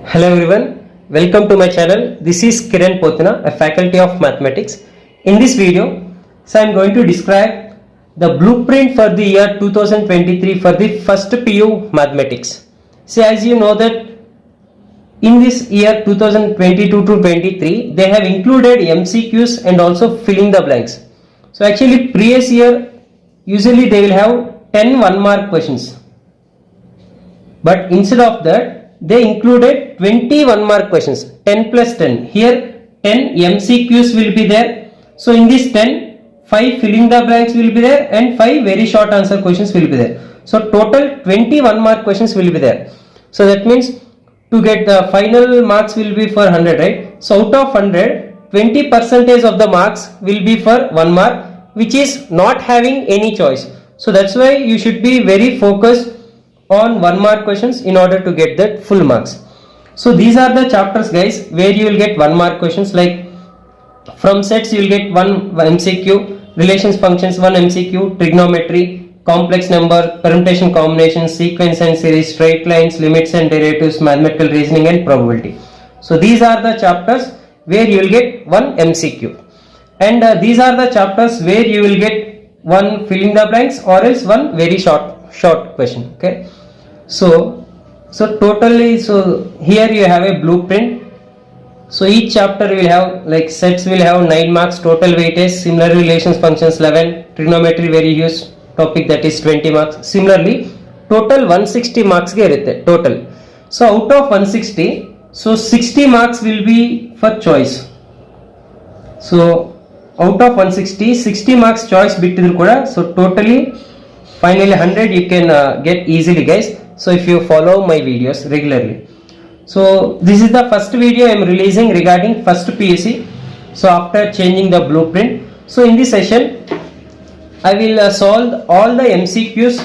Hello everyone, welcome to my channel. This is Kiran Pothina, a faculty of mathematics. In this video, I am going to describe the blueprint for the year 2023 for the first PU mathematics. See, as you know that in this year 2022 to 23, they have included MCQs and also filling the blanks. So actually previous year, usually they will have 10 1-mark questions. But instead of that, they included 21 mark questions, 10 plus 10. Here 10 MCQs will be there. So in this 10, 5 filling the blanks will be there and 5 very short answer questions will be there. So total 21 mark questions will be there. So that means to get the final marks will be for 100, right? So out of 100, 20% of the marks will be for 1 mark, which is not having any choice. So that's why you should be very focused on 1 mark questions in order to get that full marks. So these are the chapters, guys, where you will get 1 mark questions. Like from sets you will get 1 MCQ, relations functions 1 MCQ, trigonometry, complex number, permutation combinations, sequence and series, straight lines, limits and derivatives, mathematical reasoning and probability. So these are the chapters where you will get 1 MCQ, and these are the chapters where you will get 1 filling the blanks or else 1 very short question. Okay, so totally, so here you have a blueprint. So each chapter will have, like sets will have 9 marks total weightage. Similarly relations functions 11, trigonometry very huge topic, that is 20 marks. Similarly total 160 marks ge irutte total. So out of 160, so 60 marks will be for choice. So out of 160, 60 marks choice bittidru kuda. So totally finally 100 you can get easily, guys. So if you follow my videos regularly. So this is the first video I am releasing regarding first PUC. So after changing the blueprint, so in this session I will solve all the MCQs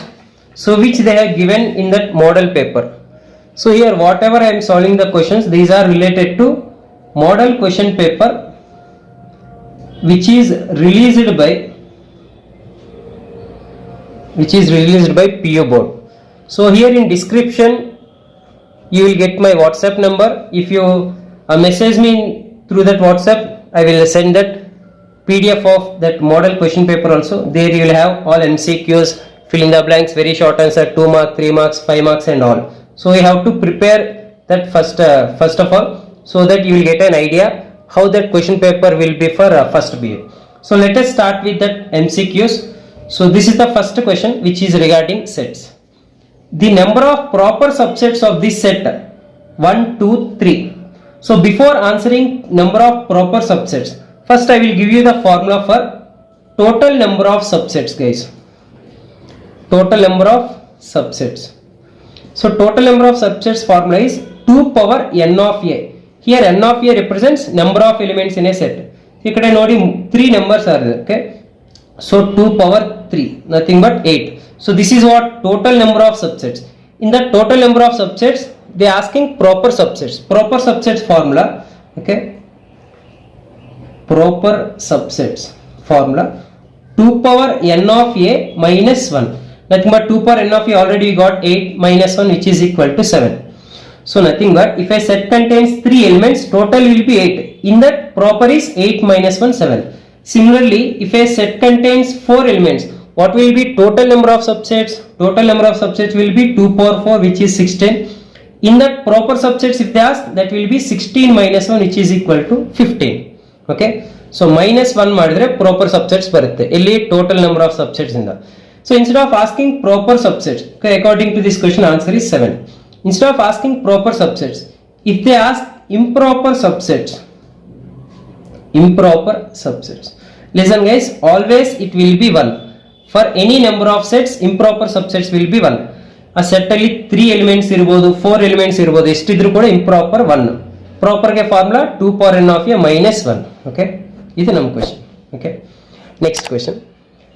so which they have given in that model paper. So here whatever I am solving the questions, these are related to model question paper which is released by PU board. So here in description you will get my WhatsApp number. If you message me through that WhatsApp, I will send that PDF of that model question paper also. There you will have all MCQs, fill in the blanks, very short answer, 2 marks, 3 marks, 5 marks and all. So you have to prepare that first of all, so that you will get an idea how that question paper will be for first BA. So let us start with that MCQs. So this is the first question which is regarding sets. The number of proper subsets of this set 1, 2, 3. So before answering number of proper subsets, first I will give you the formula for total number of subsets, guys. Total number of subsets. So total number of subsets formula is 2 power n of a. Here n of a represents number of elements in a set. Ikkada nodi 3 numbers are there, okay? So 2 power 3, nothing but 8. So this is what total number of subsets. In the total number of subsets, they are asking proper subsets. Proper subsets formula, okay? Proper subsets formula 2 power n of a minus 1. Nothing but 2 power n of a, already we got 8 minus 1 which is equal to 7. So nothing but if a set contains 3 elements, total will be 8. In that proper is 8 minus 1, 7. Similarly, if a set contains 4 elements, what will be total number of subsets? Total number of subsets will be 2 power 4 which is 16. In that proper subsets if they ask, that will be 16 minus 1 which is equal to 15. Okay. So minus 1 madre proper subsets barutte. Illi total number of subsets inda. So instead of asking proper subsets, okay, according to this question answer is 7. Instead of asking proper subsets, if they ask improper subsets, listen guys, always it will be 1. For any number of sets, improper subsets will be 1. A set alli 3 elements irbodu, 4 elements irbodu, estiddru kuda improper 1. Proper ge formula 2 power n of a minus 1. Okay, idu nam question. Okay, next question.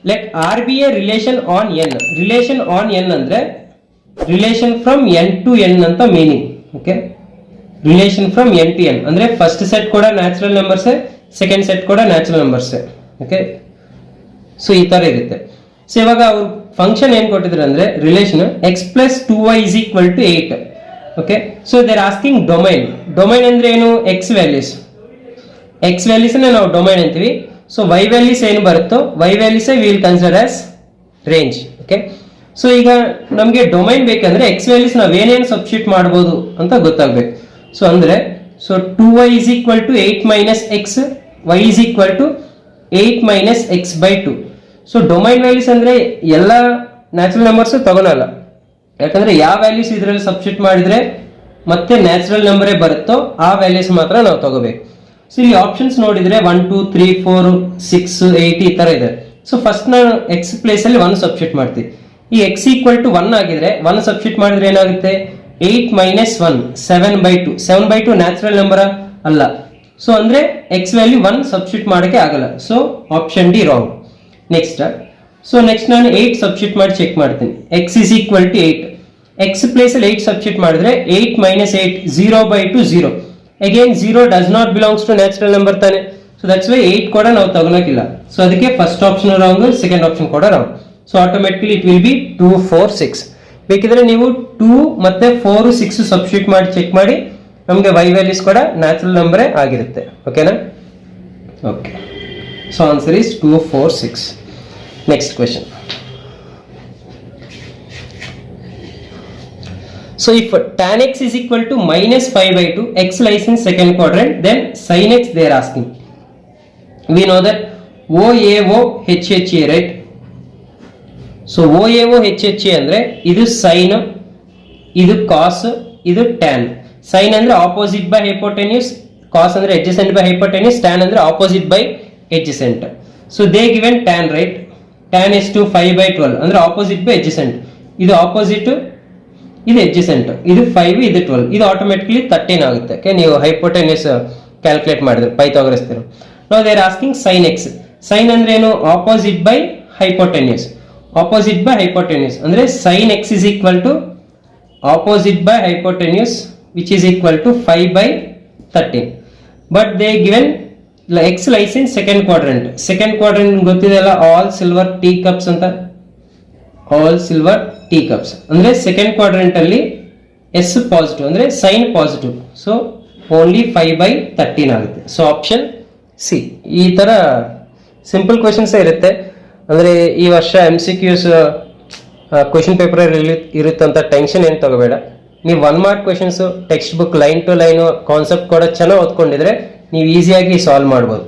Let R be a relation on n. Relation on n andre relation from n to n anta meaning. Okay, relation from n to n andre first set kuda natural numbers, second set kuda natural numbers. Okay, so ee ತರ ಇರುತ್ತೆ. So ಇವಾಗ ಅವರು function ಏನು ಕೊಟ್ಟಿದ್ರು ಅಂದರೆ relation x plus 2y is equal to 8. Okay. So they are asking domain. Domain ಅಂದ್ರೆ ಏನು? X values. X values ನಾವು ಡೊಮೈನ್ ಅಂತೀವಿ. ಸೊ ವೈ ವ್ಯಾಲ್ಯೂಸ್ ಏನು ಬರುತ್ತೋ y values will consider as range. Okay. So ಈಗ ನಮಗೆ ಡೊಮೈನ್ ಬೇಕಂದ್ರೆ X values ನಾವು ಏನೇನು ಸಬ್ಸ್ಟಿಟ್ಯೂಟ್ ಮಾಡಬಹುದು ಅಂತ ಗೊತ್ತಾಗಬೇಕು. ಸೊ ಅಂದ್ರೆ 2y is equal to 8 minus x, y is equal to 8 minus x by 2. So domain values ಅಂದ್ರೆ ಎಲ್ಲ ನ್ಯಾಚುರಲ್ ನಂಬರ್ಸ್ ತಗೊಳಲ್ಲ, ಯಾಕಂದ್ರೆ ಯಾವ ವ್ಯಾಲ್ಯೂಸ್ ಇದರಲ್ಲಿ ಸಬ್ಸ್ಟಿಟ್ಯೂಟ್ ಮಾಡಿದ್ರೆ ಮತ್ತೆ ನ್ಯಾಚುರಲ್ ನಂಬರೇ ಬರುತ್ತೋ ಆ ವ್ಯಾಲ್ಯೂಸ್ ಮಾತ್ರ ನಾವು ತಗೋಬೇಕು. ಸೊ ಇಲ್ಲಿ ಆಪ್ಷನ್ಸ್ ನೋಡಿದ್ರೆ 1 2 3 4 6 8 ಈ ತರ ಇದೆ. ಸೊ ಫಸ್ಟ್ ನಾನು ಎಕ್ಸ್ ಪ್ಲೇಸ್ ಅಲ್ಲಿ 1 ಸಬ್ಸ್ಟಿಟ್ಯೂಟ್ ಮಾಡ್ತೀವಿ. ಈ ಎಕ್ಸ್ ಈಕ್ವಲ್ ಟು 1 ಆಗಿದ್ರೆ 1 ಸಬ್ಸ್ಟಿಟ್ಯೂಟ್ ಮಾಡಿದ್ರೆ ಏನಾಗುತ್ತೆ? 8 minus 1 7 by 2. 7 by 2 natural number ಅಲ್ಲ. ಸೊ ಅಂದ್ರೆ ಎಕ್ಸ್ ವ್ಯಾಲ್ಯೂ 1 ಸಬ್ಸ್ಟಿಟ್ಯೂಟ್ ಮಾಡಕ್ಕೆ ಆಗಲ್ಲ. So option D wrong. Next ನಾನು 8 ಸಬ್ಸ್ಟಿಟ್ಯೂಟ್ ಮಾಡಿ ಚೆಕ್ ಮಾಡ್ತೀನಿ. X is equal to 8. X place ಅಲ್ಲಿ 8 ಸಬ್ಸ್ಟಿಟ್ಯೂಟ್ ಮಾಡಿದ್ರೆ 8 minus 8 0 by 2 0. Again 0 does not belongs to natural number ತಾನೆ. ಸೊ ದಟ್ಸ್ ವೈ 8 ಕೂಡ ನಾವು ತಗೊಳಕಿಲ್ಲ. ಸೊ ಅದಕ್ಕೆ first option wrong, second option ಕೂಡ wrong. So automatically it will be 2 4 6. ಬೇಕಿದ್ರೆ ನೀವು 2 ಮತ್ತೆ 4 6 ಸಬ್ಸ್ಟಿಟ್ಯೂಟ್ ಮಾಡಿ ಚೆಕ್ ಮಾಡಿ, ನಮಗೆ ವೈ ವ್ಯಾಲ್ಯೂಸ್ ಕೂಡ ನ್ಯಾಚುರಲ್ ನಂಬರೇ ಆಗಿರುತ್ತೆ. ಓಕೆನಾ? Okay. So answer is 2 4 6. Next question. So if tan x is equal to minus 5 by 2, x lies in second quadrant, then sin x they are asking. We know that OAO HHA, right? So OAO HHA ಅಂದ್ರೆ ಇದು sin, ಇದು cos, ಇದು tan. Sin ಅಂದ್ರೆ opposite by hypotenuse, cos ಅಂದ್ರೆ adjacent by hypotenuse, tan ಅಂದ್ರೆ opposite by adjacent. So they given tan, right? Tan is to 5 by 12 ಅಂದ್ರೆ opposite by adjacent. ಇದು opposite, ಇದು adjacent, ಇದು 5, ಇದು 12. ಇದು ಆಟೋಮೆಟಿಕಲಿ 13 ಆಗುತ್ತೆ. ಓಕೆ, ನೀವು ಹೈಪೋಟೆನ್ಯೂಸ್ ಕ್ಯಾಲ್ಕುಲೇಟ್ ಮಾಡಿದ್ರೆ Pythagoras theorem. Now they are asking sin x. sin ಅಂದ್ರೆ ಏನು? Opposite by hypotenuse. Opposite by hypotenuse ಅಂದ್ರೆ sin x is equal to opposite by hypotenuse, which is equal to 5 by 13. But they given x lies in second quadrant. Second quadrant ಗೊತ್ತಿದೆಯಲ್ಲ, all silver tea cups ಅಂತ. All silver tea cups ಅಂದ್ರೆ second quadrant ಅಲ್ಲಿ S positive ಅಂದ್ರೆ sine positive. So only 5 by 13 ಆಗುತ್ತೆ. So option C. ಈ ತರ simple questions ಇರುತ್ತೆ. ಅಂದ್ರೆ ಈ ವರ್ಷ MCQs ಕ್ವೆಶನ್ ಪೇಪರ್ ಇರುತ್ತಂತ ಟೆನ್ಷನ್ ಏನು ತಗೋಬೇಡ. ನೀವು 1 mark questions textbook line to line concept ಕೂಡ ಚೆನ್ನಾಗಿ ಓದ್ಕೊಂಡಿದ್ರೆ ನೀವು ಈಸಿಯಾಗಿ ಸಾಲ್ವ್ ಮಾಡ್ಬೋದು.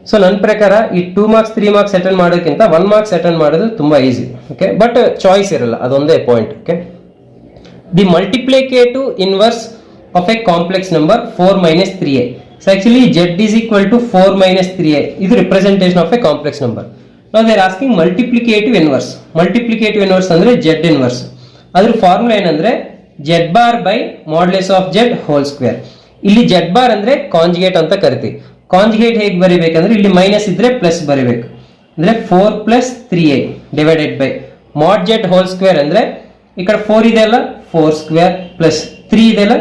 ಸೊ ನನ್ನ ಪ್ರಕಾರ ಈ 2 marks 3 marks ಅಟೆಂಡ್ ಮಾಡೋಕ್ಕಿಂತ 1 marks ಅಟೆಂಡ್ ಮಾಡೋದು ತುಂಬಾ ಈಸಿ. ಓಕೆ, ಬಟ್ ಚಾಯ್ಸ್ ಇರಲ್ಲ, ಅದೊಂದೇ point. Okay, the multiplicative inverse of a complex number 4 minus 3a. So actually z is equal to 4 minus 3a. ಇದು representation of a complex number. ನಾವು they are asking multiplicative inverse. Multiplicative inverse ಅಂದ್ರೆ z inverse. ಅದ್ರ formula ಏನಂದ್ರೆ z bar by modulus of z whole square. ಇಲ್ಲಿ z bar ಅಂದ್ರೆ conjugate ಅಂತ ಕರಿತೀವಿ. Conjugate ಹೇಗೆ ಬರೀಬೇಕಂದ್ರೆ ಇಲ್ಲಿ ಮೈನಸ್ ಇದ್ರೆ ಪ್ಲಸ್ ಬರೀಬೇಕು. ಅಂದ್ರೆ 4 plus 3a ಡಿವೈಡೆಡ್ ಬೈ ಮಾಡ್ z ಹೋಲ್ ಸ್ಕ್ವೇರ್ ಅಂದ್ರೆ ಈ ಕಡೆ 4 ಇದೆ ಅಲ್ಲ 4 ಸ್ಕ್ವೇರ್ ಪ್ಲಸ್ 3 ಇದೆ ಅಲ್ಲ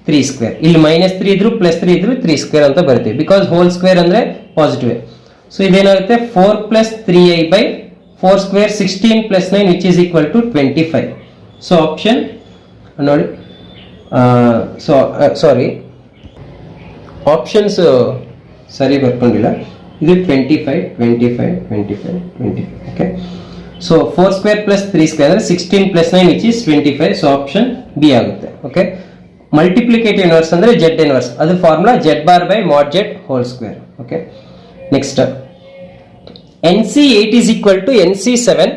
3 ಸ್ಕ್ವೇರ್. ಇಲ್ಲಿ ಮೈನಸ್ 3 ಇದ್ರು ಪ್ಲಸ್ 3 ಇದ್ರು 3 ಸ್ಕ್ವೇರ್ ಅಂತ ಬರೀತೀವಿ, ಬಿಕಾಸ್ ಹೋಲ್ ಸ್ಕ್ವೇರ್ ಅಂದ್ರೆ ಪಾಸಿಟಿವ್. ಸೊ ಇದೇನಾಗುತ್ತೆ 4 plus 3a by 4 square 16 plus 9 which is equal to 25. So option ನೋಡಿ, ಸಾರಿ ಆಪ್ಷನ್ಸ್ ಸರಿ ಬರ್ಕೊಂಡಿಲ್ಲ. ಇದು 25 25 25 25. Okay, so 4 square plus 3 square ಅಂದ್ರೆ 16 plus 9 which is 25. So option B ಆಗುತ್ತೆ. ಓಕೆ, ಮಲ್ಟಿಪ್ಲಿಕೇಟಿವ್ ಇನ್ವರ್ಸ್ ಅಂದ್ರೆ z inverse, ಅದು formula z bar by ಮಾಡ್ z whole square. Okay, next NC8 is equal to NC7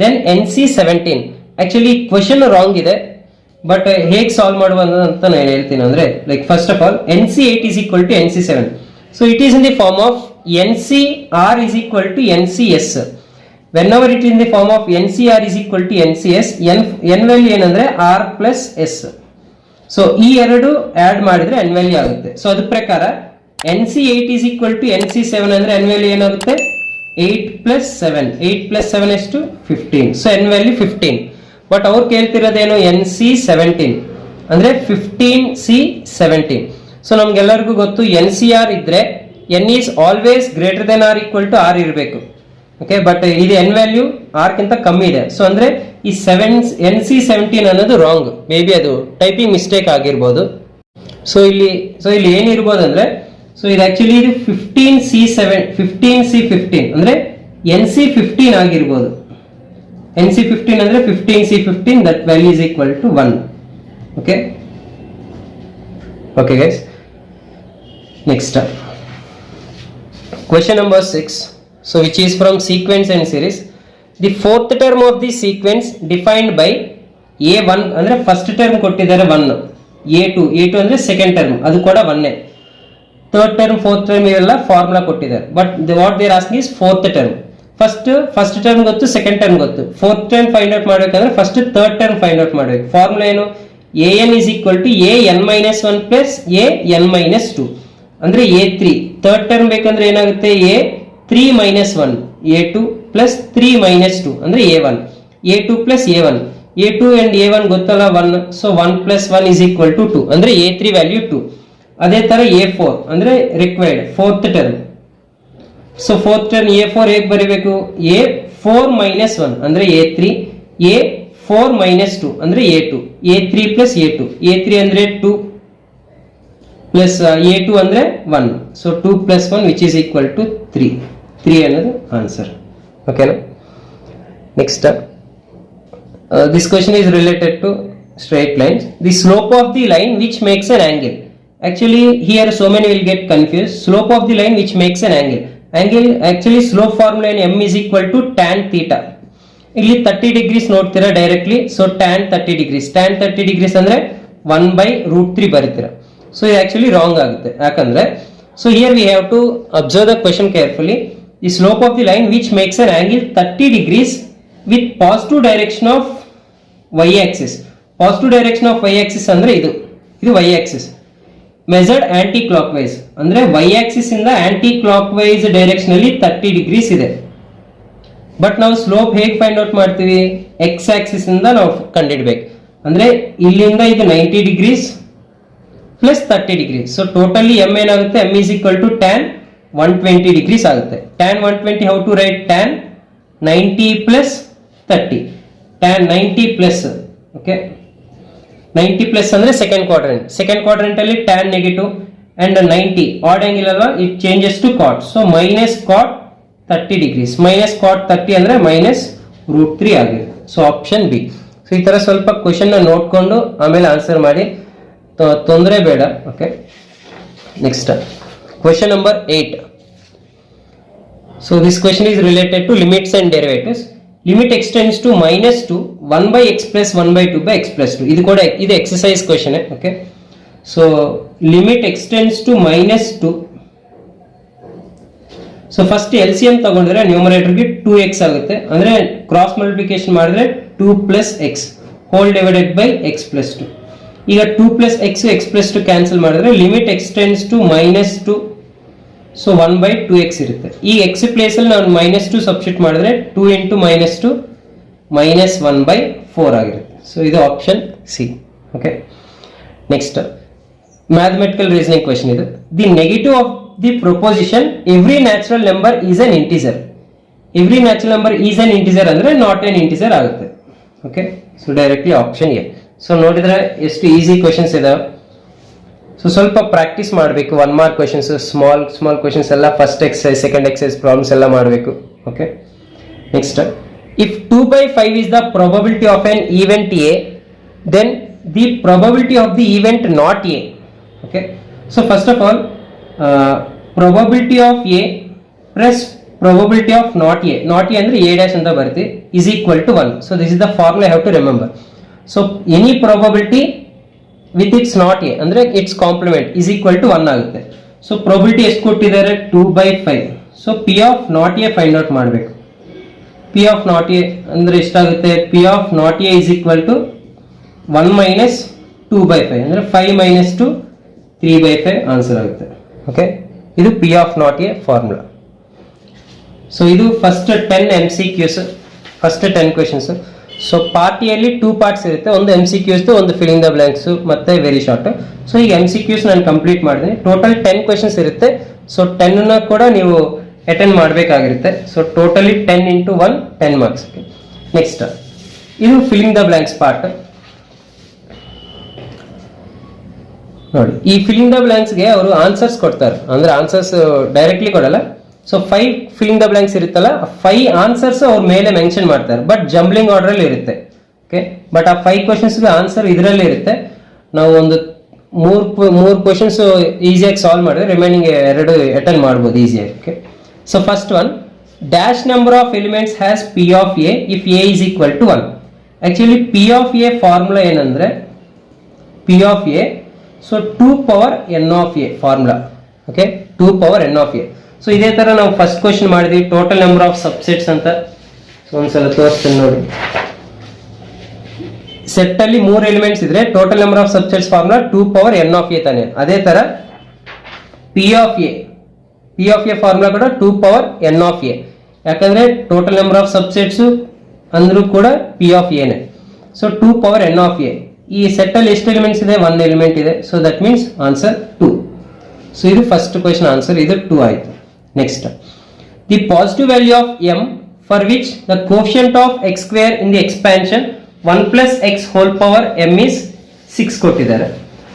then NC17. Actually question wrong ಇದೆ, but ಹೇಗೆ solve ಮಾಡುವುದು ಅಂತ ನಾನು ಹೇಳ್ತೀನಿ. ಅಂದ್ರೆ like first of all NC8 is equal to NC7. So it is in the form of NCR is equal to NCS. Whenever it is in the form of NCR is equal to NCS, n value ಏನಂದ್ರೆ R plus S. So ಈ ಎರಡು add ಮಾಡಿದ್ರೆ n value ಆಗುತ್ತೆ. So ಅದ್ರ ಪ್ರಕಾರ NC8 is equal to NC7 ಅಂದ್ರೆ n value ಏನಾಗುತ್ತೆ 8 plus 7. 8 plus 7 is to 15. So n value 15. But ಅವ್ರು ಕೇಳ್ತಿರೋದೇನು NC17 ಅಂದ್ರೆ 15C17. ಸೊ ನಮ್ಗೆಲ್ಲರಿಗೂ ಗೊತ್ತು NCR ಇದ್ರೆ n is always greater than or equal to R ಇರಬೇಕು. ಓಕೆ, ಬಟ್ ಇದು ಎನ್ ವ್ಯಾಲ್ಯೂ ಆರ್ ಕಿಂತ ಕಮ್ಮಿ ಇದೆ. ಸೊ ಅಂದ್ರೆ ಈ NC17 ಅನ್ನೋದು ರಾಂಗ್, ಮೇ ಬಿ ಅದು ಟೈಪಿಂಗ್ ಮಿಸ್ಟೇಕ್ ಆಗಿರ್ಬೋದು. ಸೊ ಇಲ್ಲಿ ಏನಿರ್ಬೋದು ಅಂದ್ರೆ, ಸೊ ಇದು ಆಕ್ಚುಲಿ ಇದು 15C15 ಅಂದ್ರೆ NC15 ಆಗಿರ್ಬೋದು. NC15 ಅಂದ್ರೆ 15C15, that value is equal to 1. Okay guys, next up question number 6. So which is from sequence and series. The fourth term of the sequence defined by A1 ಅಂದ್ರೆ first term ಕೊಟ್ಟಿದ್ದಾರೆ 1, A2 ಅಂದ್ರೆ second term ಅದು ಕೂಡ 1. Third term fourth term ಇವೆಲ್ಲ formula ಕೊಟ್ಟಿದ್ದಾರೆ. But what they are asking is fourth term. First term ಗೊತ್ತು, second term ಗೊತ್ತು. Fourth term find out ಮಾಡಬೇಕಂದ್ರೆ first third term find out ಮಾಡಬೇಕು. ಫಾರ್ಮುಲಾ ಏನು? an is equal to an-1 plus an-2 ಅಂದ್ರೆ a3. Third term ಬೇಕಂದ್ರೆ ಏನಾಗುತ್ತೆ? a3 minus 1 a2 plus 3 minus 2 ಅಂದ್ರೆ a1. a2 plus a1, a2 and a1 ಗೊತ್ತಲ್ಲ 1, so 1 plus 1 is equal to 2 ಅಂದ್ರೆ a3 value 2. ಅದೇ ತರ a4 ಅಂದ್ರೆ required fourth term. So fourth term a4 ಹೇಗೆ ಬರೀಬೇಕು? a4 minus 1 ಅಂದ್ರೆ a3, a4 minus 2 ಅಂದ್ರೆ a2, a3 plus a2, a3 ಅಂದ್ರೆ 2 plus a2 ಅಂದ್ರೆ 1, so 2 plus 1 which is equal to 3 ಅನ್ನೋದು ಆನ್ಸರ್. ಓಕೆನಾ? Next this question is related to straight lines. The slope of the line which makes an angle. Actually here so many will get confused. Slope of the line which makes an angle actually slope formula in m is equal to tan theta. ಇಲ್ಲಿ 30 degrees ನೋಡ್ತೀರಾ directly. So tan 30 degrees ಅಂದ್ರೆ 1/√3 ಬರೀತೀರಾ. So ಇದು actually wrong ಆಗುತ್ತೆ. ಯಾಕಂದ್ರೆ so here we have to observe the question carefully. The slope of the line which makes an angle 30 degrees with positive direction of y axis. Positive direction of y axis ಅಂದ್ರೆ ಇದು y axis. Measured anticlockwise ಅಂದ್ರೆ y axis ಇಂದ anticlockwise direction ಅಲ್ಲಿ 30 degrees ಇದೆ. But ನಾವು slope ಹೇಗೆ find out ಮಾಡ್ತೀವಿ? X Axis ಇಂದ ನಾವು ಕಂಡುಹಿಡಬೇಕು. ಅಂದ್ರೆ ಇಲ್ಲಿಂದ ಇದು 90 degrees plus 30 degree. So totally M ಏನಾಗುತ್ತೆ? M is equal to tan 120 degrees ಆಗುತ್ತೆ. Tan 120 how to write? Tan 90 plus 30, tan 90 plus, okay 90 plus ಅಂದ್ರೆ ಸೆಕೆಂಡ್ ಕ್ವಾಡ್ರೆಂಟ್ ಅಲ್ಲಿ tan negative and 90 odd angle ಅಲ್ವಾ, it changes to cot. So minus cot 30 degrees, minus cot 30 ಅಂದ್ರೆ -√3 ಆಗಿದೆ. So option B. So ಈ ತರ ಸ್ವಲ್ಪ question ನೋಡ್ಕೊಂಡು ಆಮೇಲೆ ಆನ್ಸರ್ ಮಾಡಿ, ತೊಂದರೆ ಬೇಡ. Okay, next question number 8. So this question is related to limits and derivatives. Limit x tends to -2 1/x plus 1/2 x plus 2. ಇದು ಕೂಡ ಇದು exercise question. Okay, so limit x tends to -2. So first LCM ತಗೊಂಡ್ರೆ ನ್ಯೂಮರೇಟರ್ಗೆ 2x ಆಗುತ್ತೆ. ಅಂದ್ರೆ cross multiplication ಮಾಡಿದ್ರೆ 2 plus x whole divided by x plus 2. ಈಗ 2 plus x plus 2 cancel ಮಾಡಿದ್ರೆ limit x tends to -2, so 1/2x ಇರುತ್ತೆ. ಈ x ಪ್ಲೇಸ್ ಅಲ್ಲಿ ನಾನು -2 ಸಬ್ಸ್ಟಿಟ್ಯೂಟ್ ಮಾಡಿದ್ರೆ 2 into -2 -1/4 ಆಗಿರುತ್ತೆ. ಸೊ ಇದು option C. Okay, next mathematical reasoning question ಇದು. The negative of the proposition every natural number is an integer. Every natural number is an integer ಅಂದ್ರೆ not an integer ಆಗುತ್ತೆ. Okay, so directly option A. So ನೋಡಿದ್ರೆ ಎಷ್ಟು easy questions ಇದಾವೆ. So ಸ್ವಲ್ಪ practice ಮಾಡಬೇಕು. 1 mark questions, small questions ಎಲ್ಲ first exercise, second exercise problems ಎಲ್ಲ ಮಾಡಬೇಕು. Okay, next if 2/5 is the probability of an event A, then the probability of the event not A. Okay, so first of all probability of A plus probability of not A ಅಂದ್ರೆ A dash ಅಂತ ಬರುತ್ತೆ, is equal to 1. So this is the formula I have to remember. So any probability with its not A ಅಂದ್ರೆ its complement is equal to 1 ಆಗುತ್ತೆ. So probability ಎಷ್ಟು ಕೊಟ್ಟಿದ್ದಾರೆ? 2/5. So P of not A find out ಮಾಡಬೇಕು. P of not A ಅಂದ್ರೆ ಎಷ್ಟಾಗುತ್ತೆ? P of not A is equal to 1 minus 2/5 ಅಂದ್ರೆ 5 minus 2 3/5 answer ಆಗುತ್ತೆ. Okay, ಇದು P of not A formula. So ಇದು first 10 MCQs, first 10 questions. So ಪಾರ್ಟಿಯಲ್ಲಿ 2 parts ಇರುತ್ತೆ, ಒಂದು MCQs, ಒಂದು ಫಿಲ್ಲಿಂಗ್ ದ ಬ್ಲಾಂಕ್ಸ್ ಮತ್ತೆ ವೆರಿ ಶಾರ್ಟ್. ಸೊ ಈಗ MCQs ನಾನು ಕಂಪ್ಲೀಟ್ ಮಾಡಿದ್ದೀನಿ. ಟೋಟಲ್ 10 ಕ್ವೆಶ್ಚನ್ಸ್ ಇರುತ್ತೆ. ಸೊ 10 ಕೂಡ ನೀವು ಅಟೆಂಡ್ ಮಾಡಬೇಕಾಗಿರುತ್ತೆ. So totally 10 into 1 10 marks. Next ಇದು ಫಿಲ್ಲಿಂಗ್ ದ ಬ್ಲಾಂಕ್ಸ್ ಪಾರ್ಟ್. ನೋಡಿ, ಈ ಫಿಲ್ಲಿಂಗ್ ದ ಬ್ಲಾಂಕ್ಸ್ಗೆ ಅವರು ಆನ್ಸರ್ಸ್ ಕೊಡ್ತಾರೆ, ಅಂದ್ರೆ ಆನ್ಸರ್ಸ್ ಡೈರೆಕ್ಟ್ಲಿ ಕೊಡಲ್ಲ. ಸೊ 5 ಫಿಲ್ಲಿಂಗ್ ದ ಬ್ಲಾಂಕ್ಸ್ ಇರುತ್ತಲ್ಲ, 5 ಆನ್ಸರ್ಸ್ ಅವ್ರ ಮೇಲೆ ಮೆನ್ಷನ್ ಮಾಡ್ತಾರೆ, ಬಟ್ ಜಂಬ್ಲಿಂಗ್ ಆರ್ಡರ್ ಅಲ್ಲಿ ಇರುತ್ತೆ. ಓಕೆ, ಬಟ್ ಆ 5 ಕ್ವಶನ್ಸ್ಗೆ ಆನ್ಸರ್ ಇದರಲ್ಲಿ ಇರುತ್ತೆ. ನಾವು ಒಂದು ಮೂರು ಕ್ವಶನ್ಸ್ ಈಸಿಯಾಗಿ ಸಾಲ್ವ್ ಮಾಡಿದ್ರೆ ರಿಮೈನಿಂಗ್ 2 ಅಟೆಂಡ್ ಮಾಡ್ಬೋದು ಈಸಿಯಾಗಿ. Okay, so first one, dash number of elements has P of A if A is equal to 1. Actually P of A formula ಏನಂದ್ರೆ P of A, so 2 power n of a formula. Okay, 2 power n of a. So ಇದೇ ತರ ನಾವು first question ಮಾಡಿದ್ವಿ, total number of subsets ಅಂತ. So ಒಂದ್ಸಲ ತೋರಿಸ್ತೀನಿ ನೋಡಿ. Set ಅಲ್ಲಿ 3 ಎಲಿಮೆಂಟ್ಸ್ ಇದ್ರೆ total number of subsets formula 2 power n of a ತಾನೆ. ಅದೇ ತರ ಪಿ ಆಫ್ ಎ ಫಾರ್ಮುಲಾ ಕೂಡ 2 power n of a, ಯಾಕಂದ್ರೆ ಟೋಟಲ್ ನಂಬರ್ ಆಫ್ ಸಬ್ಸೆಟ್ಸ್ ಅಂದ್ರೂ ಕೂಡ P of n. So 2 power n of a. ಈ ಸೆಟ್ ಅಲ್ಲಿ ಎಷ್ಟು ಎಲಿಮೆಂಟ್ಸ್ ಇದೆ? 1 ಎಲಿಮೆಂಟ್ ಇದೆ. So that means answer 2. So ಇದು ಫಸ್ಟ್ ಕ್ವೆಶ್ಚನ್ ಆನ್ಸರ್, ಇದು 2 ಆಯ್ತು. Next, the positive value of m for which the coefficient of x square in the expansion 1 plus x whole power m is 6 ಕೊಟ್ಟಿದ್ದಾರೆ.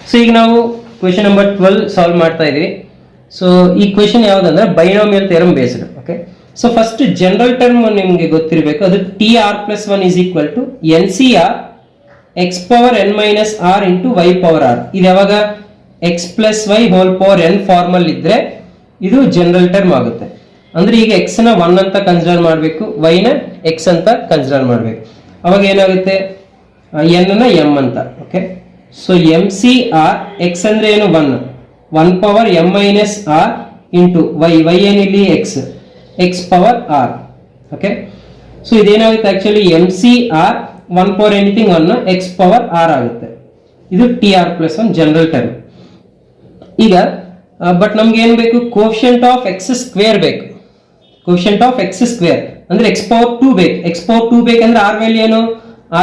So ಈಗ ನಾವು question number 12 solve ಮಾಡ್ತಾ ಇದೀವಿ. So ಈ question ಯಾವ್ದಂದ್ರೆ binomial theorem based. Okay, so first general term ನಿಮ್ಗೆ ಗೊತ್ತಿರಬೇಕು, ಅದು tr+1 is equal to ncr x power n minus r into y power r. ಇದು ಯಾವಾಗ x plus y whole power n formal ಇದ್ರೆ ಇದು general term ಆಗುತ್ತೆ. ಅಂದ್ರೆ ಈಗ x ನ 1 ಅಂತ ಕನ್ಸಿಡರ್ ಮಾಡಬೇಕು, y ನ x ಅಂತ ಕನ್ಸಿಡರ್ ಮಾಡಬೇಕು. ಅವಾಗ ಏನಾಗುತ್ತೆ, n ನ m ಅಂತ. ಓಕೆ, ಸೊ mcr x ಅಂದ್ರೆ ಏನು 1 power m minus r into y ಏನಿಲ್ಲಿ x power r. Okay, so ಇದೇನಾಗುತ್ತೆ actually mcr 1 power anything 1 x power r ಆಗುತ್ತೆ. ಇದು tr+1 ಜನರಲ್ ಟರ್ಮ್. ಈಗ ಬಟ್ ನಮ್ಗೆ ಏನ್ ಬೇಕು, ಕೋಫಿಷಿಯಂಟ್ ಆಫ್ ಎಕ್ಸ್ ಸ್ಕ್ವೇರ್ ಬೇಕು. ಕೋಫಿಷಿಯಂಟ್ ಆಫ್ ಎಕ್ಸ್ ಸ್ಕ್ವೇರ್ ಅಂದ್ರೆ x power 2 ಬೇಕು. x power 2 ಬೇಕಂದ್ರೆ r ವ್ಯಾಲ್ಯೂ ಏನು,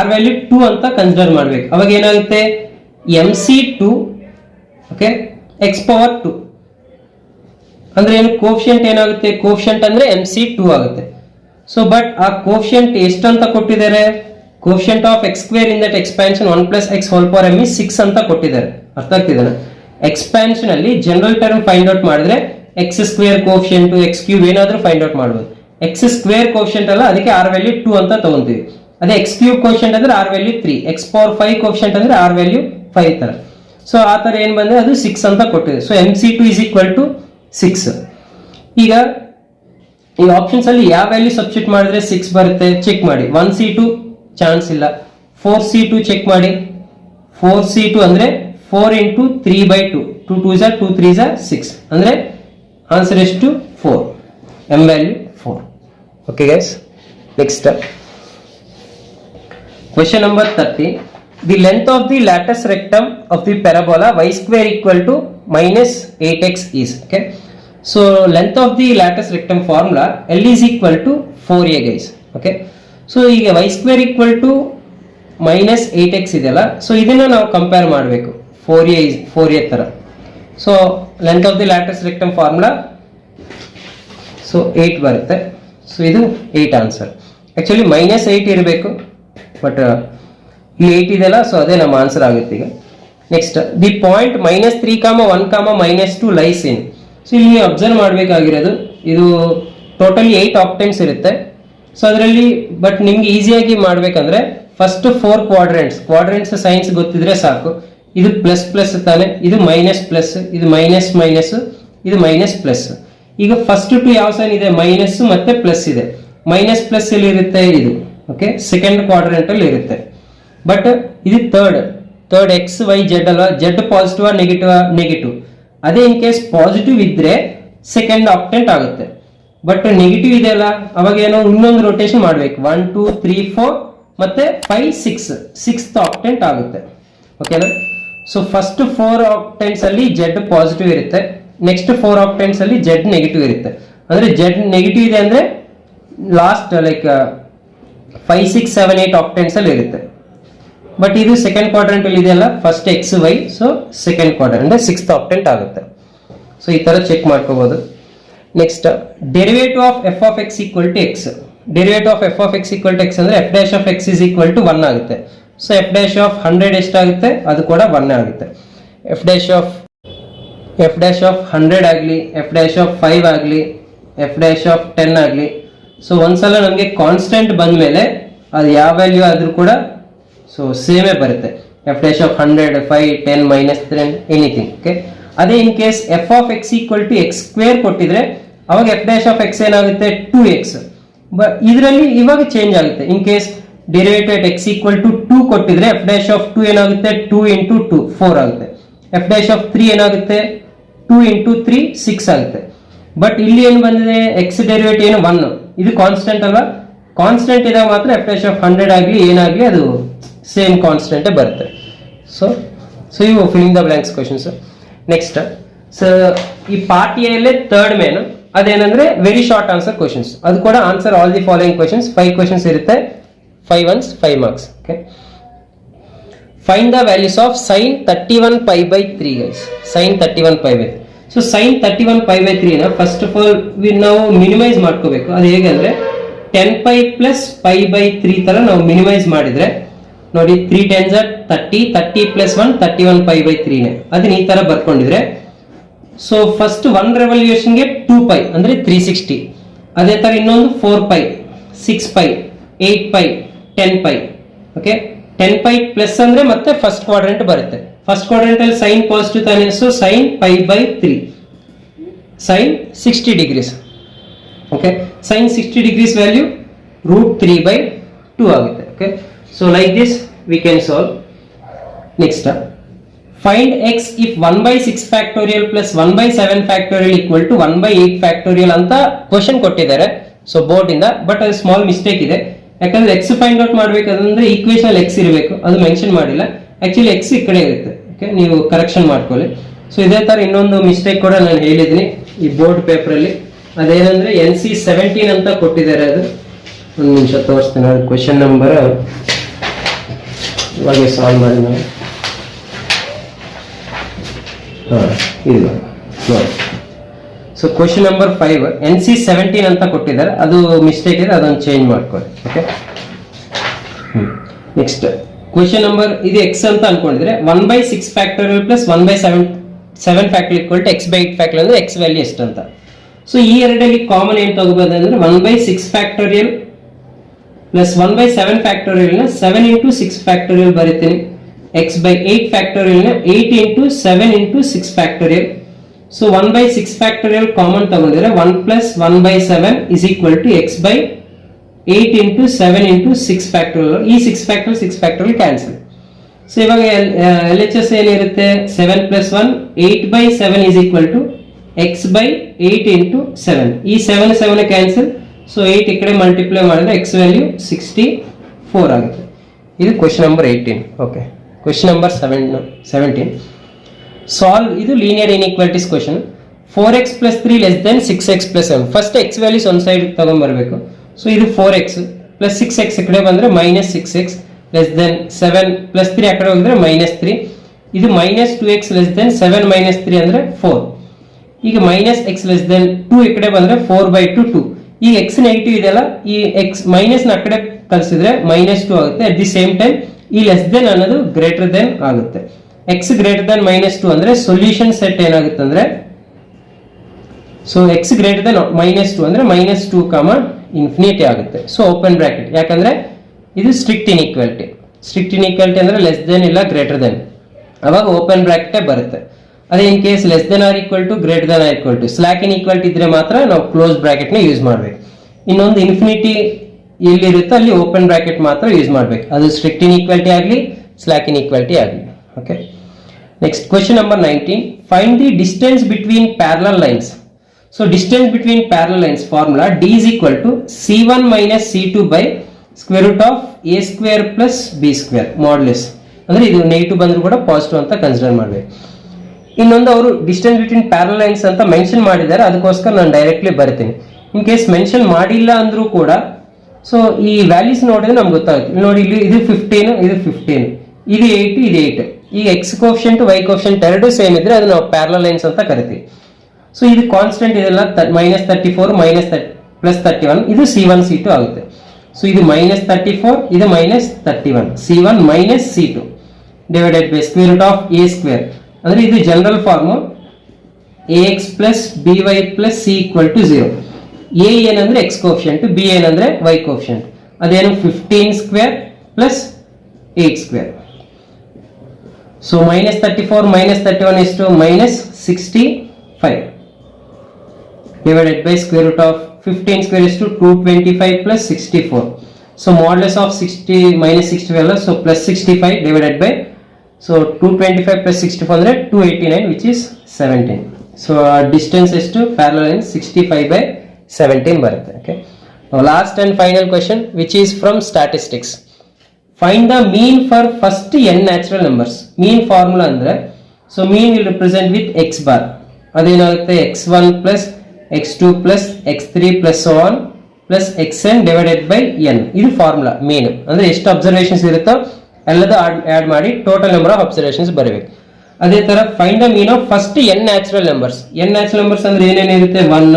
r ವ್ಯಾಲ್ಯೂ 2 ಅಂತ ಕನ್ಸಿಡರ್ ಮಾಡ್ಬೇಕು. ಅವಾಗ ಏನಾಗುತ್ತೆ mc2 ಓಕೆ x power 2 ಅಂದ್ರೆ ಏನು, ಕೋಫಿಷಿಯಂಟ್ ಏನಾಗುತ್ತೆ, ಕೋಫಿಷಿಯಂಟ್ ಅಂದ್ರೆ mc2 ಆಗುತ್ತೆ. ಸೊ ಬಟ್ ಆ ಕೋಫಿಷಿಯಂಟ್ ಎಷ್ಟು ಅಂತ ಕೊಟ್ಟಿದ್ದಾರೆ, coefficient of x square in that expansion 1 plus x whole power m is 6 ಅಂತ ಕೊಟ್ಟಿದ್ದಾರೆ. ಅರ್ಥ ಆಗ್ತಿದೆ? ಎಕ್ಸ್ಪಾನ್ಷನ್ ಅಲ್ಲಿ ಜನರಲ್ ಟರ್ಮ್ ಫೈಂಡ್ ಔಟ್ ಮಾಡಿದ್ರೆ x square coefficient x cube ಏನಾದ್ರೂ ಫೈಂಡ್ ಔಟ್ ಮಾಡಬಹುದು. x ಸ್ಕ್ವೇರ್ ಕೋಫಿಷಿಯಂಟ್ ಅಲ್ಲ, ಅದಕ್ಕೆ r ವ್ಯಾಲ್ಯೂ 2 ಅಂತ ತಗೊಂತೀವಿ. ಅದೇ x ಕ್ಯೂಬ್ ಕೋಫಿಷಿಯಂಟ್ ಅಂದ್ರೆ r value 3, x power 5 coefficient ಅಂದ್ರೆ r ವ್ಯಾಲ್ಯೂ 5 ತರ. ಸೊ ಆ ತರ ಏನ್ ಬಂದ್ರೆ ಅದು 6 ಅಂತ ಕೊಟ್ಟಿದೆ. So mc2 is equal to 6. ಈಗ ಈ ಆಪ್ಷನ್ಸ್ ಅಲ್ಲಿ ಯಾವ ವ್ಯಾಲ್ಯೂ ಸಬ್ಸ್ಟಿಟ್ಯೂಟ್ ಮಾಡಿದ್ರೆ 6 ಬರುತ್ತೆ ಚೆಕ್ ಮಾಡಿ. 1c2 ಚಾನ್ಸ್ ಇಲ್ಲ. 4c2 ಚೆಕ್ ಮಾಡಿ. 4c2 ಅಂದ್ರೆ 4 into 3/2, 2 2s are 2 3s are 6 ಅಂದ್ರೆ ಆನ್ಸರ್ ಎಷ್ಟು 4, m value 4. Okay guys, next question number 30. The length of the lattice rectum of the parabola y square equal to minus 8x is. Okay, so length of the lattice rectum formula L is equal to 4a guys. Okay, so ಈಗ y square equal to minus 8x ಇದೆಯಲ್ಲ, so ಇದನ್ನ ನಾವು compare ಮಾಡಬೇಕು 4a ತರ. So length of the lattice rectum formula so 8 ಬರುತ್ತೆ. So ಇದು 8 answer. Actually -8 ಇರಬೇಕು, but ಇಲ್ಲಿ 8 ಇದೆಯಲ್ಲ, ಸೊ ಅದೇ ನಮ್ಮ ಆನ್ಸರ್ ಆಗುತ್ತೆ ಈಗ. Next, the point -3, 1, -2 lies in. So ಇಲ್ಲಿ ನೀವು ಅಬ್ಸರ್ವ್ ಮಾಡಬೇಕಾಗಿರೋದು, ಇದು ಟೋಟಲಿ 8 ಆಕ್ಟೆಂಟ್ಸ್ ಇರುತ್ತೆ. ಸೊ ಅದರಲ್ಲಿ ಬಟ್ ನಿಮ್ಗೆ ಈಸಿಯಾಗಿ ಮಾಡ್ಬೇಕಂದ್ರೆ ಫಸ್ಟ್ 4 ಕ್ವಾಡ್ರೆಂಟ್ಸ್ ಸೈನ್ಸ್ ಗೊತ್ತಿದ್ರೆ ಸಾಕು. ಇದು ಪ್ಲಸ್ ಪ್ಲಸ್ ತಾನೆ, ಇದು ಮೈನಸ್ ಪ್ಲಸ್, ಇದು ಮೈನಸ್ ಮೈನಸ್, ಇದು ಮೈನಸ್ ಪ್ಲಸ್. ಈಗ ಫಸ್ಟ್ 2 ಯಾವ ಸೈನ್ ಇದೆ, ಮೈನಸ್ ಮತ್ತೆ ಪ್ಲಸ್ ಇದೆ. ಮೈನಸ್ ಪ್ಲಸ್ ಎಲ್ಲಿ ಇರುತ್ತೆ, ಇದು ಓಕೆ ಸೆಕೆಂಡ್ ಕ್ವಾಡ್ರೆಂಟ್ ಅಲ್ಲಿ ಇರುತ್ತೆ. ಬಟ್ ಇದು ಥರ್ಡ್ ಎಕ್ಸ್ ವೈ ಜೆಡ್ ಅಲ್ವಾ, ಜೆಡ್ ಪಾಸಿಟಿವ್ ನೆಗೆಟಿವ್. ಅದೇ ಇನ್ ಕೇಸ್ ಪಾಸಿಟಿವ್ ಇದ್ರೆ ಸೆಕೆಂಡ್ ಆಕ್ಟೆಂಟ್ ಆಗುತ್ತೆ. ಬಟ್ ನೆಗೆಟಿವ್ ಇದೆ ಅಲ್ಲ, ಅವಾಗ ಏನೋ ಇನ್ನೊಂದು ರೊಟೇಷನ್ ಮಾಡ್ಬೇಕು. 1 2 3 4 ಮತ್ತೆ 5 6 ಆಕ್ಟೆಂಟ್ ಆಗುತ್ತೆ. ಓಕೆನಾ? ಸೊ ಫಸ್ಟ್ 4 ಆಕ್ಟೆಂಟ್ಸ್ ಅಲ್ಲಿ ಜೆಡ್ ಪಾಸಿಟಿವ್ ಇರುತ್ತೆ, ನೆಕ್ಸ್ಟ್ 4 ಆಕ್ಟೆಂಟ್ಸ್ ಅಲ್ಲಿ ಜೆಡ್ ನೆಗೆಟಿವ್ ಇರುತ್ತೆ. ಅಂದ್ರೆ ಜೆಡ್ ನೆಗೆಟಿವ್ ಇದೆ ಅಂದ್ರೆ ಲಾಸ್ಟ್ ಲೈಕ್ 5 6 7 8 ಆಕ್ಟೆಂಟ್ಸ್ ಅಲ್ಲಿ ಇರುತ್ತೆ. ಬಟ್ ಇದು ಸೆಕೆಂಡ್ ಕ್ವಾಡ್ರೆಂಟ್ ಅಲ್ಲಿ ಇದೆಯಲ್ಲ, first x y, so second quadrant ಅಂದ್ರೆ 6th ಆಕ್ಟೆಂಟ್ ಆಗುತ್ತೆ. ಸೊ ಈ ತರ ಚೆಕ್ ಮಾಡ್ಕೋಬಹುದು. Next derivative of f of x equal to x. Derivative of f of x equal to x ಅಂದ್ರೆ f dash of x is equal to 1 ಆಗುತ್ತೆ. So F dash of 100 ಎಷ್ಟಾಗುತ್ತೆ, ಅದು ಕೂಡ 1 ಆಗುತ್ತೆ. ಎಫ್ ಡ್ಯಾಶ್ ಆಫ್ 100 ಆಗಲಿ, F dash of 5 ಆಗಲಿ, F dash of 10 ಆಗಲಿ. So ಒಂದ್ಸಲ ನಮಗೆ ಕಾನ್ಸ್ಟೆಂಟ್ ಬಂದ ಮೇಲೆ ಅದು ಯಾವ ವ್ಯಾಲ್ಯೂ ಆದ್ರೂ ಕೂಡ ಸೊ ಸೇಮೇ ಬರುತ್ತೆ. F dash of 100, 5, 10, -10 anything. Okay, ಅದೇ in case f of x equal to x square ಕೊಟ್ಟಿದ್ರೆ ಅವಾಗ ಎಫ್ ಡ್ಯಾಶ್ ಆಫ್ ಎಕ್ಸ್ ಏನಾಗುತ್ತೆ 2x. ಬಟ್ ಇದರಲ್ಲಿ ಇವಾಗ ಚೇಂಜ್ ಆಗುತ್ತೆ. In case derivative at x equal to 2 ಕೊಟ್ಟಿದ್ರೆ ಎಫ್ ಡ್ಯಾಶ್ ಆಫ್ 2 ಏನಾಗುತ್ತೆ 2 into 2 4 ಆಗುತ್ತೆ. ಎಫ್ ಡ್ಯಾಶ್ ಆಫ್ 3 ಏನಾಗುತ್ತೆ 2 ಇಂಟು 3 6 ಆಗುತ್ತೆ. ಬಟ್ ಇಲ್ಲಿ ಏನು ಬಂದಿದೆ, ಎಕ್ಸ್ ಡೆರಿವೇಟಿವ್ ಏನು 1, ಇದು ಕಾನ್ಸ್ಟೆಂಟ್ ಅಲ್ವಾ. ಕಾನ್ಸ್ಟೆಂಟ್ ಇದಾಗ ಮಾತ್ರ ಎಫ್ ಡ್ಯಾಶ್ ಆಫ್ 100 ಆಗಲಿ ಏನಾಗಲಿ ಅದು ಸೇಮ್ ಕಾನ್ಸ್ಟೆಂಟ್ ಬರುತ್ತೆ. ಸೊ ಇವು filling the blanks questions. Next so ಈ ಪಾರ್ಟ್ ಎ ಅಲ್ಲೇ ಥರ್ಡ್ ಮೇನ್ ಅದೇನಂದ್ರೆ ವೆರಿ ಶಾರ್ಟ್ ಆನ್ಸರ್ ಕ್ವಶನ್ಸ್. ಅದು ಕೂಡ answer all the following questions. 5 questions ಇರುತ್ತೆ, 5 ones 5 marks. ಓಕೆ, find the values of sine 31 pi by 3 guys. Sine 31 pi by 3. ಸೊ sine 31 pi by 3 ನ first of all ನಾವು minimise ಮಾಡ್ಕೋಬೇಕು. ಅದು ಹೇಗೆ ಅಂದ್ರೆ 10 ಪೈ ಪ್ಲಸ್ ಪೈ ಬೈ 3 ತರ ನಾವು ಮಿನಿಮೈಸ್ ಮಾಡಿದ್ರೆ ನೋಡಿ 3 10s are 30, 30 plus 1 31 pi by 3 ನೇ ಅದನ್ನ ಈ ತರ ಬರ್ಕೊಂಡಿದ್ರೆ ಸೊ ಫಸ್ಟ್ 1 ರೆವಲ್ಯೂಷನ್ಗೆ 2 ಪೈ ಅಂದ್ರೆ 360. ಅದೇ ತರ ಇನ್ನೊಂದು 4 pi, 6 pi, 8 pi, 10 pi. Okay, 10 pi plus ಅಂದ್ರೆ ಮತ್ತೆ ಫಸ್ಟ್ ಕ್ವಾಡ್ರೆಂಟ್ ಬರುತ್ತೆ. ಫಸ್ಟ್ ಕ್ವಾಡ್ರೆಂಟ್ ಅಲ್ಲಿ ಸೈನ್ ಪಾಸಿಟಿವ್ ತಾನೆ. So sine pi by 3 sine 60 degrees. Okay, sine 60 degrees value √3 by 2 ಆಗುತ್ತೆ. Okay, so like this we can solve. Next, find x if 1 by 6 factorial plus 1 by 7 factorial equal to 1 by 8 factorial ಅಂತ question ಕೊಟ್ಟಿದ್ದಾರೆ. So board ಇಂದ, but ಅದು small mistake ಇದೆ. ಯಾಕಂದ್ರೆ X find out ಮಾಡ್ಬೇಕಂದ್ರೆ equation ಅಲ್ಲಿ X ಇರಬೇಕು, ಅದು ಮೆನ್ಷನ್ ಮಾಡಿಲ್ಲ. ಆಕ್ಚುಲಿ ಎಕ್ಸ್ ಈ ಕಡೆ ಇರುತ್ತೆ. ಓಕೆ, ನೀವು ಕರೆಕ್ಷನ್ ಮಾಡ್ಕೊಳ್ಳಿ. ಸೊ ಇದೇ ತರ ಇನ್ನೊಂದು ಮಿಸ್ಟೇಕ್ ಕೂಡ ನಾನು ಹೇಳಿದ್ದೀನಿ ಈ ಬೋರ್ಡ್ ಪೇಪರ್ ಅಲ್ಲಿ. ಅದೇನಂದ್ರೆ NC 17 ಅಂತ ಕೊಟ್ಟಿದ್ದಾರೆ. ಅದು ಒಂದು ನಿಮಿಷ ತೋರಿಸ್ತೇನೆ. ಅದು ಕ್ವಶನ್ ನಂಬರ್ ಇವಾಗ ಸಾಲ್ವ್ ಮಾಡಿ ನಾವು. ಇದು ನೋಡಿ. ಸೊ ಕ್ವಶನ್ ನಂಬರ್ 5 NC 17 ಅಂತ ಕೊಟ್ಟಿದ್ದಾರೆ. ಅದು ಮಿಸ್ಟೇಕ್ ಇದೆ, ಅದನ್ನು ಚೇಂಜ್ ಮಾಡ್ಕೊಳ್ಳಿ. ಓಕೆ, ನೆಕ್ಸ್ಟ್ ಕ್ವಶನ್ ನಂಬರ್ ಇದು ಎಕ್ಸ್ ಅಂತ ಅನ್ಕೊಂಡಿದ್ರೆ 1 by 6 factorial plus 1 by 7 factorial equal to x by 8 factorial ಅಂದ್ರೆ ಎಕ್ಸ್ ವ್ಯಾಲ್ಯೂ ಎಷ್ಟು ಅಂತ. ಸೊ ಈ ಎರಡಲ್ಲಿ ಕಾಮನ್ ಏನು ತಗೋಬಹುದು ಅಂದ್ರೆ 1 by 6 factorial plus 1 by 7 factorial ನ 7 into 6 ಫ್ಯಾಕ್ಟೋರಿಯಲ್ ಬರೀತೀನಿ. ಎಕ್ಸ್ ಬೈ 8 ಫ್ಯಾಕ್ಟೋರಿಯಲ್ ನ 8 into 7 into 6 factorial. So 1 by 6 factorial common ತಗೊಂಡಿದ್ರೆ 1 plus 1 by 7 is equal to x by 8 into 7 into 6 factorial. ಈ 6 ಫ್ಯಾಕ್ಟೋರಿಯಲ್ ಕ್ಯಾನ್ಸಲ್. ಸೊ ಇವಾಗ LHS ಏನಿರುತ್ತೆ 7 plus 1 8 by 7 is equal to x by 8 into 7. ಈ 7 cancel. So 8 ಈ ಕಡೆ multiply ಮಾಡಿದ್ರೆ x value 64 ಆಗುತ್ತೆ. ಇದು ಕ್ವೆಶ್ಚನ್ ನಂಬರ್ 18. ಓಕೆ, ಕ್ವೆಶ್ಚನ್ ನಂಬರ್ 17 ಸಾಲ್ವ್. ಇದು linear inequalities question. 4x plus 3 less than 6x plus 7. First x values ಒಂದು ಸೈಡ್ ತಗೊಂಡ್ಬರ್ಬೇಕು. ಸೊ ಇದು 4x ಪ್ಲಸ್ 6x ಈ ಕಡೆ ಬಂದ್ರೆ -6x ಲೆಸ್ ದೆನ್ 7 plus 3 ಆ ಕಡೆ ಹೋಗಿದ್ರೆ -3. ಇದು -2x ಲೆಸ್ ದೆನ್ 7 - 3 ಅಂದ್ರೆ 4. ಈಗ -x ಲೆಸ್ ದೆನ್ 2 ಈ ಕಡೆ ಬಂದ್ರೆ 4/2 2. ಈ x ನೆಗೆಟಿವ್ ಇದೆಯಲ್ಲ, ಈ x ಮೈನಸ್ ನ ಕಡೆ ಕಳಿಸಿದ್ರೆ -2 ಆಗುತ್ತೆ. ಅಟ್ ದಿ ಸೇಮ್ ಟೈಮ್ ಈ ಲೆಸ್ ದೆನ್ ಅನ್ನೋದು ಗ್ರೇಟರ್ ದೆನ್ ಆಗುತ್ತೆ. x ಗ್ರೇಟರ್ ದೆನ್ -2 ಅಂದ್ರೆ ಸೊಲ್ಯೂಷನ್ ಸೆಟ್ ಏನಾಗುತ್ತೆ ಅಂದ್ರೆ ಸೊ x ಗ್ರೇಟರ್ ದೆನ್ -2 ಅಂದ್ರೆ -2, ಇನ್ಫಿನಿಟಿ ಆಗುತ್ತೆ. ಸೊ ಓಪನ್ ಬ್ರಾಕೆಟ್, ಯಾಕಂದ್ರೆ ಇದು ಸ್ಟ್ರಿಕ್ಟ್ ಇನ್ಇಕ್ವಾಲಿಟಿ. ಸ್ಟ್ರಿಕ್ಟ್ ಇನ್ಇಕ್ವಾಲಿಟಿ ಅಂದ್ರೆ ಲೆಸ್ ದೆನ್ ಇಲ್ಲ ಗ್ರೇಟರ್ ದೆನ್, ಅವಾಗ ಓಪನ್ ಬ್ರಾಕೆಟ್ ಬರುತ್ತೆ. ಅದೇ in case less than or equal to greater than or equal to slack inequality ಇದ್ರೆ ಮಾತ್ರ ನಾವು ಕ್ಲೋಸ್ ಬ್ರಾಕೆಟ್ ನ ಯೂಸ್ ಮಾಡ್ಬೇಕು. ಇನ್ನೊಂದು ಇನ್ಫಿನಿಟಿ ಎಲ್ಲಿರುತ್ತೆ ಅಲ್ಲಿ ಓಪನ್ ಬ್ರಾಕೆಟ್ ಮಾತ್ರ ಯೂಸ್ ಮಾಡ್ಬೇಕು. ಅದು ಸ್ಟ್ರಿಕ್ಟ್ ಇನ್ಇಕ್ವಾಲಿಟಿ ಆಗಲಿ ಸ್ಲಾಕ್ ಇನ್ಇಕ್ವಾಲಿಟಿ ಆಗಲಿ. Okay, next question number 19. Find the distance between parallel lines. So distance between parallel lines formula D is equal to C1 minus C2 by square root of A square plus B square modulus. ಅಂದ್ರೆ ಇದು negative ಬಂದ್ರು ಕೂಡ positive ಅಂತ consider ಮಾಡಬೇಕು. ಇನ್ನೊಂದು ಅವರು distance between parallel lines ಅಂತ mention ಮಾಡಿದ್ದಾರೆ, ಅದಕ್ಕೋಸ್ಕರ ನಾನು ಡೈರೆಕ್ಟ್ಲಿ ಬರ್ತೀನಿ. ಇನ್ ಕೇಸ್ ಮೆನ್ಷನ್ ಮಾಡಿಲ್ಲ ಅಂದ್ರೂ ಕೂಡ ಸೊ ಈ ವ್ಯಾಲ್ಯೂಸ್ ನೋಡಿದ್ರೆ ನಮ್ಗೆ ಗೊತ್ತಾಗುತ್ತೆ. ನೋಡಿ ಇಲ್ಲಿ ಇದು 15, ಇದು 15, ಇದು 8, ಇದು 8. ಈಗ ಎಕ್ಸ್ ಕೋಫಿಷಿಯಂಟ್ ವೈ ಕೋಫಿಷಿಯಂಟ್ ಎರಡು ಸೇಮ್ ಇದ್ರೆ ಅದು ನಾವು ಪ್ಯಾರಲಲ್ ಲೈನ್ಸ್ ಅಂತ ಕರಿತೀವಿ. ಸೊ ಇದು ಕಾನ್ಸ್ಟೆಂಟ್ ಇದೆಲ್ಲ -34 +31 ಇದು C1 C2 ಆಗುತ್ತೆ. ಸೊ ಇದು -34 ಇದು -31 C1 C2 divided by square root of a square ಅಂದ್ರೆ ಇದು general form ax + by + c = 0. a ಏನಂದ್ರೆ x ಕೋಎಫಿಷಿಯಂಟ್, b ಏನಂದ್ರೆ y ಕೋಎಫಿಷಿಯಂಟ್. ಅದೇನು 15 ಸ್ಕ್ವೇರ್ + 8 ಸ್ಕ್ವೇರ್. ಸೊ -34 -31 ಎಷ್ಟು -65 divided by square root of 15 square is to 225 plus 64. So modulus of 60 minus 65, so plus 65 divided by, so 225 plus 64 ಅಂದರೆ 289 which is 17. So distance is to parallel line 65 by 17 ಬರುತ್ತೆ. Okay. Now last and final question which is from statistics. Find the mean for first n natural numbers. Mean formula ಅಂದ್ರೆ, so mean will represent with x bar. ಅದೇನಾಗುತ್ತೆ x1 plus x2 plus x3 plus so on plus xn divided by n. ಇದು formula ಮೀನ್ ಅಂದ್ರೆ ಎಷ್ಟು observations ಇರುತ್ತೋ ಎಲ್ಲದೂ add ಮಾಡಿ total number of observations ಬರಬೇಕು. ಅದೇ ತರ find the mean of first n natural numbers. n natural numbers ಅಂದ್ರೆ ಏನೇನಿರುತ್ತೆ 1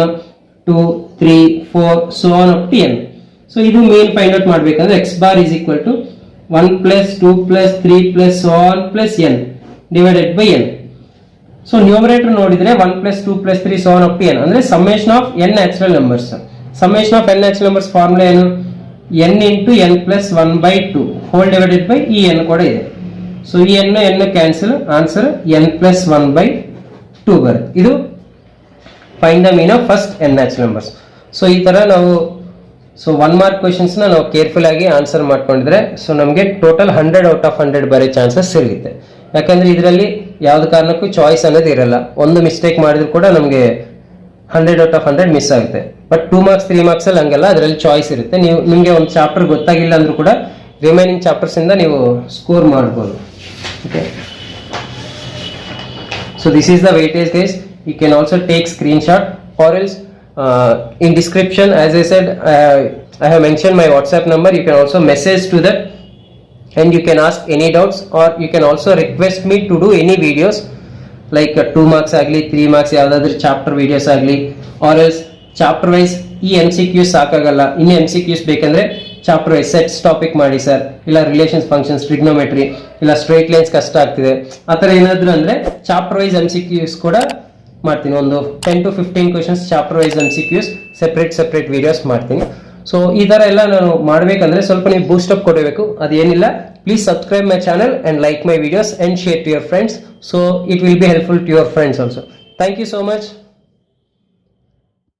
2 3 4 so on up to n. So ಇದು ಮೀನ್ ಫೈಂಡ್ ಔಟ್ ಮಾಡಬೇಕಂದ್ರೆ x bar is equal to 1 plus 2 plus 3 plus so on plus n divided by n. So numerator ನೋಡಿದ್ರೆ 1 plus 2 plus 3 so on up to n ಅಂದ್ರೆ summation of n natural numbers. Summation of n natural numbers formula ಏನು, n into n plus 1/2 hole divided by ಈ n ಕೂಡ ಇದೆ. So ಈ n cancel, answer n plus 1/2 ಬರುತ್ತೆ. ಇದು find the mean of first n natural numbers. So ಈ ತರ ನಾವು ಸೊ 1 ಮಾರ್ಕ್ ಕ್ವೆಶನ್ಸ್ ನಾವು ಕೇರ್ಫುಲ್ ಆಗಿ ಆನ್ಸರ್ ಮಾಡ್ಕೊಂಡಿದ್ರೆ ಸೊ ನಮಗೆ ಟೋಟಲ್ 100 ಔಟ್ ಆಫ್ 100 ಬರೋ ಚಾನ್ಸಸ್ ಇರುತ್ತೆ. ಯಾಕಂದ್ರೆ ಇದರಲ್ಲಿ ಯಾವ್ದು ಕಾರಣಕ್ಕೂ ಚಾಯ್ಸ್ ಅನ್ನೋದು ಇರಲ್ಲ. ಒಂದು ಮಿಸ್ಟೇಕ್ ಮಾಡಿದ್ರು ಕೂಡ ನಮಗೆ 100 ಔಟ್ ಆಫ್ 100 ಮಿಸ್ ಆಗುತ್ತೆ. ಬಟ್ 2 ಮಾರ್ಕ್ಸ್ 3 ಮಾರ್ಕ್ಸ್ ಅಲ್ಲಿ ಹಂಗಲ್ಲ, ಅದರಲ್ಲಿ ಚಾಯ್ಸ್ ಇರುತ್ತೆ. ನಿಮಗೆ ಒಂದು ಚಾಪ್ಟರ್ ಗೊತ್ತಾಗಿಲ್ಲ ಅಂದ್ರೂ ಕೂಡ ರಿಮೈನಿಂಗ್ ಚಾಪ್ಟರ್ಸ್ ಇಂದ ನೀವು ಸ್ಕೋರ್ ಮಾಡ್ಬೋದು. Okay, so this is the weightage guys. You can also take screenshot or else in description as I said I have mentioned my WhatsApp number. You can also message to that and you can ask any doubts or you can also request me to do any videos like 2 marks agli 3 marks yavadadru chapter videos agli or else chapter wise ee MCQs ಸಾಕಾಗಲ್ಲ, ಇನ್ನು MCQs ಬೇಕಂದ್ರೆ chapter wise sets topic ಮಾಡಿ sir, ಇಲ್ಲ relations functions trigonometry ಇಲ್ಲ straight lines ಕಷ್ಟ ಆಗ್ತಿದೆ ಆ ಥರ ಏನಾದ್ರು ಅಂದ್ರೆ ಚಾಪ್ಟರ್ ವೈಸ್ MCQs ಕೂಡ ಮಾಡ್ತೀನಿ. ಒಂದು 10 to 15 questions chapter wise MCQs separate videos ಮಾಡ್ತೀನಿ. ಸೊ ಈ ತರ ಎಲ್ಲ ನಾನು ಮಾಡಬೇಕಂದ್ರೆ ಸ್ವಲ್ಪ ನೀವು ಬೂಸ್ಟ್ ಅಪ್ ಕೊಡಬೇಕು. ಅದೇನಿಲ್ಲ, please subscribe my channel and like my videos and share to your friends. So it will be helpful to your friends also. Thank you so much.